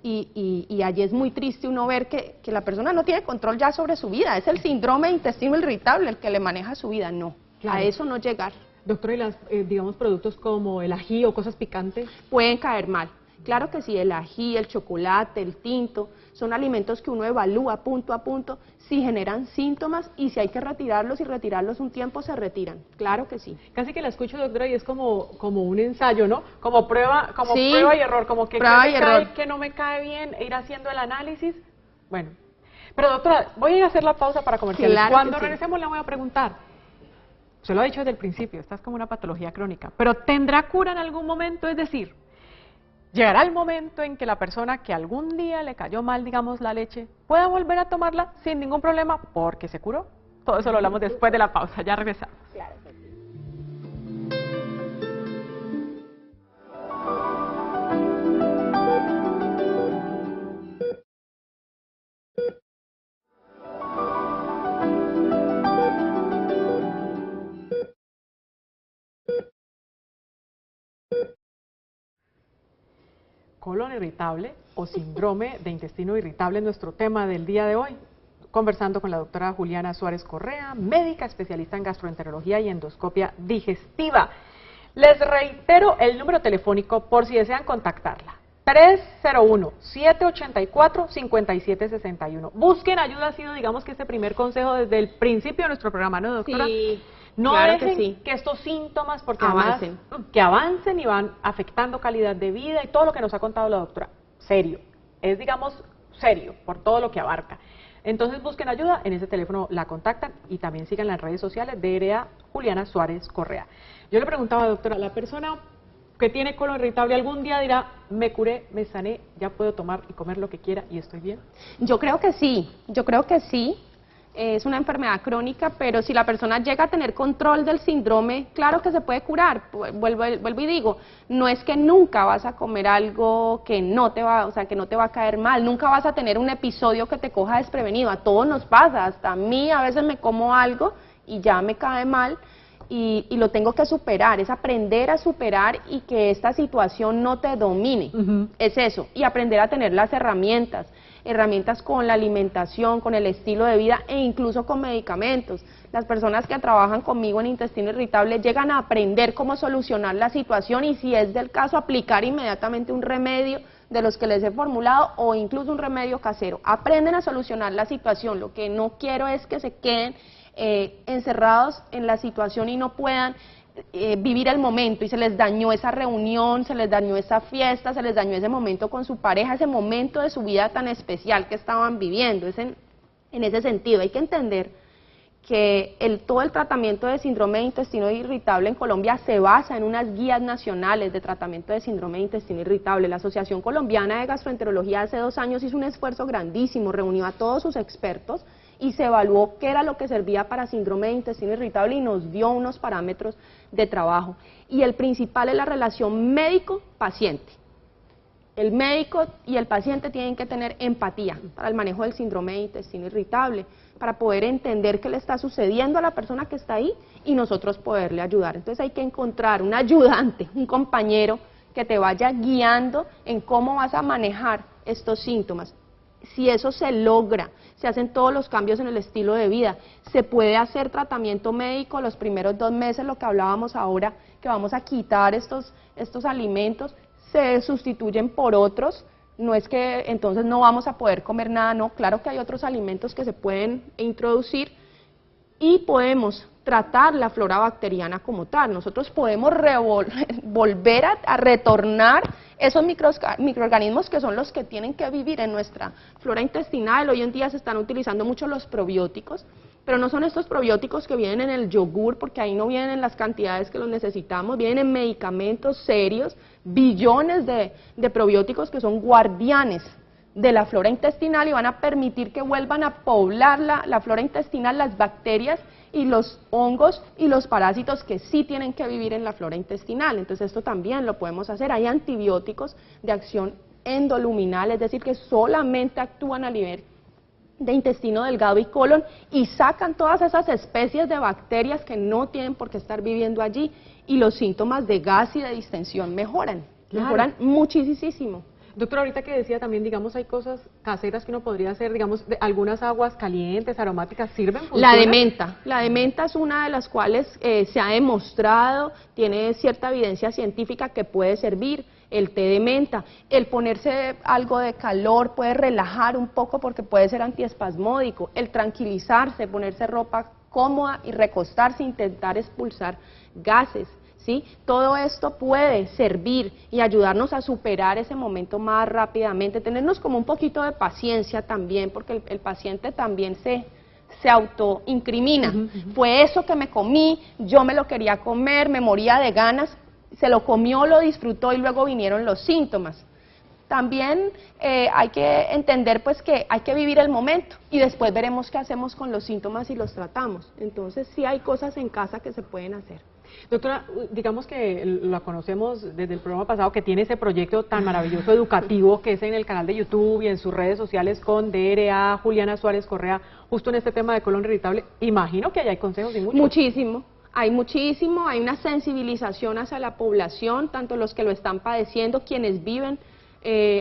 Y allí es muy triste uno ver que la persona no tiene control ya sobre su vida, es el síndrome de intestino irritable el que le maneja su vida, no, claro. A eso no llegar. Doctora, ¿y las, digamos, productos como el ají o cosas picantes? Pueden caer mal. Claro que sí, el ají, el chocolate, el tinto, son alimentos que uno evalúa punto a punto si generan síntomas y si hay que retirarlos y retirarlos un tiempo se retiran. Claro que sí. Casi que la escucho, doctora, y es como un ensayo, ¿no? Como prueba sí, prueba y error, como que prueba y error. Que no me cae bien, ir haciendo el análisis. Bueno, pero doctora, voy a hacer la pausa para comerciales. Claro Cuando regresemos le voy a preguntar. Se lo ha dicho desde el principio, esta es como una patología crónica, pero ¿tendrá cura en algún momento? Es decir, ¿llegará el momento en que la persona que algún día le cayó mal, digamos, la leche, pueda volver a tomarla sin ningún problema porque se curó? Todo eso lo hablamos después de la pausa, ya regresamos. Claro. Colon irritable o síndrome de intestino irritable es nuestro tema del día de hoy. conversando con la doctora Juliana Suárez Correa, médica especialista en gastroenterología y endoscopia digestiva. Les reitero el número telefónico por si desean contactarla. 301-784-5761. Busquen ayuda, ha sido, digamos, que este primer consejo desde el principio de nuestro programa, ¿no, doctora? Sí, no claro dejen que estos síntomas, porque avancen. Además, que avancen y van afectando calidad de vida y todo lo que nos ha contado la doctora. Serio, es, digamos, serio por todo lo que abarca. Entonces busquen ayuda, en ese teléfono la contactan y también sigan las redes sociales de DRA Juliana Suárez Correa. Yo le preguntaba, doctora, la persona que tiene colon irritable algún día dirá, me curé, me sané, ya puedo tomar y comer lo que quiera y estoy bien. Yo creo que sí, es una enfermedad crónica, pero si la persona llega a tener control del síndrome, claro que se puede curar. Vuelvo y digo, no es que nunca vas a comer algo que no te va, que no te va a caer mal, nunca vas a tener un episodio que te coja desprevenido, a todos nos pasa, hasta a mí a veces me como algo y ya me cae mal, y lo tengo que superar, es aprender a superar y que esta situación no te domine, es eso, y aprender a tener las herramientas con la alimentación, con el estilo de vida e incluso con medicamentos. Las personas que trabajan conmigo en intestino irritable llegan a aprender cómo solucionar la situación y, si es del caso, aplicar inmediatamente un remedio de los que les he formulado o incluso un remedio casero. Aprenden a solucionar la situación. Lo que no quiero es que se queden encerrados en la situación y no puedan vivir el momento, y se les dañó esa reunión, se les dañó esa fiesta, se les dañó ese momento con su pareja, ese momento de su vida tan especial que estaban viviendo. Es en ese sentido, hay que entender que todo el tratamiento de síndrome de intestino irritable en Colombia se basa en unas guías nacionales de tratamiento de síndrome de intestino irritable. La Asociación Colombiana de Gastroenterología hace 2 años hizo un esfuerzo grandísimo, reunió a todos sus expertos y se evaluó qué era lo que servía para síndrome de intestino irritable y nos dio unos parámetros de trabajo. Y el principal es la relación médico-paciente. El médico y el paciente tienen que tener empatía para el manejo del síndrome de intestino irritable, para poder entender qué le está sucediendo a la persona que está ahí y nosotros poderle ayudar. Entonces hay que encontrar un ayudante, un compañero que te vaya guiando en cómo vas a manejar estos síntomas. Si eso se logra, se hacen todos los cambios en el estilo de vida, se puede hacer tratamiento médico los primeros 2 meses, lo que hablábamos ahora, que vamos a quitar estos alimentos, se sustituyen por otros, no es que entonces no vamos a poder comer nada, no, claro que hay otros alimentos que se pueden introducir y podemos tratar la flora bacteriana como tal. Nosotros podemos volver a retornar esos microorganismos que son los que tienen que vivir en nuestra flora intestinal. Hoy en día se están utilizando mucho los probióticos, pero no son estos probióticos que vienen en el yogur, porque ahí no vienen en las cantidades que los necesitamos, vienen en medicamentos serios, billones de probióticos que son guardianes de la flora intestinal y van a permitir que vuelvan a poblar la flora intestinal, las bacterias y los hongos y los parásitos que sí tienen que vivir en la flora intestinal. Entonces esto también lo podemos hacer. Hay antibióticos de acción endoluminal, es decir, que solamente actúan a nivel de intestino delgado y colon y sacan todas esas especies de bacterias que no tienen por qué estar viviendo allí, y los síntomas de gas y de distensión mejoran muchísimo. Doctora, ahorita que decía también, digamos, hay cosas caseras que uno podría hacer, digamos, algunas aguas calientes, aromáticas, ¿sirven? ¿Funcionan? La de menta es una de las cuales se ha demostrado, tiene cierta evidencia científica que puede servir. El té de menta, el ponerse algo de calor puede relajar un poco porque puede ser antiespasmódico, el tranquilizarse, ponerse ropa cómoda y recostarse, intentar expulsar gases. ¿Sí? Todo esto puede servir y ayudarnos a superar ese momento más rápidamente, tenernos como un poquito de paciencia también, porque el paciente también se autoincrimina. Fue eso que me comí, yo me lo quería comer, me moría de ganas, se lo comió, lo disfrutó y luego vinieron los síntomas. También hay que entender pues que hay que vivir el momento y después veremos qué hacemos con los síntomas y los tratamos. Entonces sí hay cosas en casa que se pueden hacer. Doctora, digamos que la conocemos desde el programa pasado, que tiene ese proyecto tan maravilloso educativo que es en el canal de YouTube y en sus redes sociales con DRA Juliana Suárez Correa, justo en este tema de colon irritable. Imagino que allá hay consejos y muchos. Muchísimo, hay una sensibilización hacia la población, tanto los que lo están padeciendo, quienes viven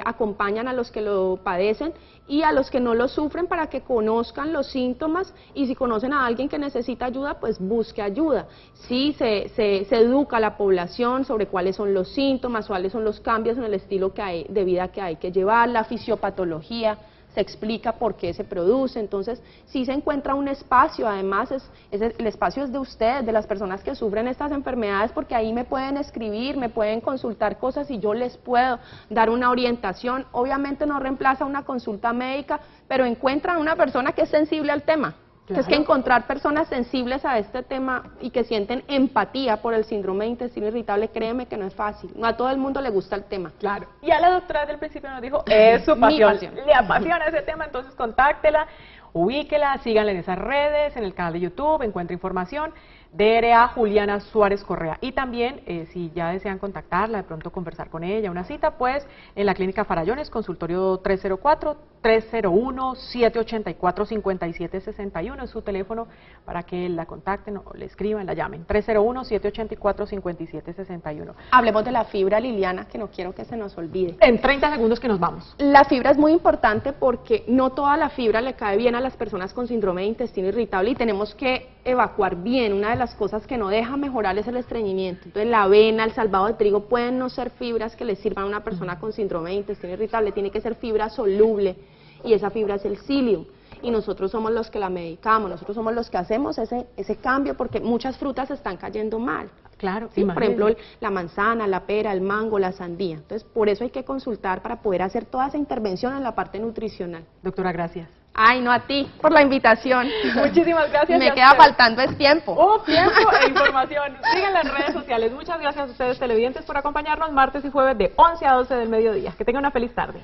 acompañan a los que lo padecen y a los que no lo sufren para que conozcan los síntomas, y si conocen a alguien que necesita ayuda, pues busque ayuda. Sí, se educa a la población sobre cuáles son los síntomas, cuáles son los cambios en el estilo de vida que hay que llevar, la fisiopatología, se explica por qué se produce. Entonces, sí se encuentra un espacio, además el espacio es de ustedes, de las personas que sufren estas enfermedades, porque ahí me pueden escribir, me pueden consultar cosas y yo les puedo dar una orientación. Obviamente no reemplaza una consulta médica, pero encuentran una persona que es sensible al tema. Claro. Es que encontrar personas sensibles a este tema y que sienten empatía por el síndrome de intestino irritable, créeme que no es fácil. No a todo el mundo le gusta el tema. Claro. Y a la doctora desde el principio nos dijo, es su pasión. Le apasiona ese tema, entonces contáctela, ubíquela, síganla en esas redes, en el canal de YouTube, encuentra información. DRA Juliana Suárez Correa. Y también, si ya desean contactarla, de pronto conversar con ella, una cita, pues en la Clínica Farallones, consultorio 304-301-784-5761, es su teléfono para que la contacten o le escriban, la llamen, 301-784-5761. Hablemos de la fibra, Liliana, que no quiero que se nos olvide. En 30 segundos que nos vamos. La fibra es muy importante porque no toda la fibra le cae bien a las personas con síndrome de intestino irritable y tenemos que evacuar bien. Una de las cosas que no deja mejorar es el estreñimiento. Entonces la avena, el salvado de trigo pueden no ser fibras que le sirvan a una persona con síndrome de intestino irritable, tiene que ser fibra soluble y esa fibra es el psyllium. Y nosotros somos los que la medicamos, nosotros somos los que hacemos ese cambio porque muchas frutas están cayendo mal. Claro, ¿sí? Por ejemplo, la manzana, la pera, el mango, la sandía. Entonces, por eso hay que consultar para poder hacer toda esa intervención en la parte nutricional. Doctora, gracias. Ay, no, a ti por la invitación. Muchísimas gracias. Me queda faltando es tiempo. Tiempo e información. Síganla en redes sociales. Muchas gracias a ustedes televidentes por acompañarnos martes y jueves de 11 a 12 del mediodía. Que tengan una feliz tarde.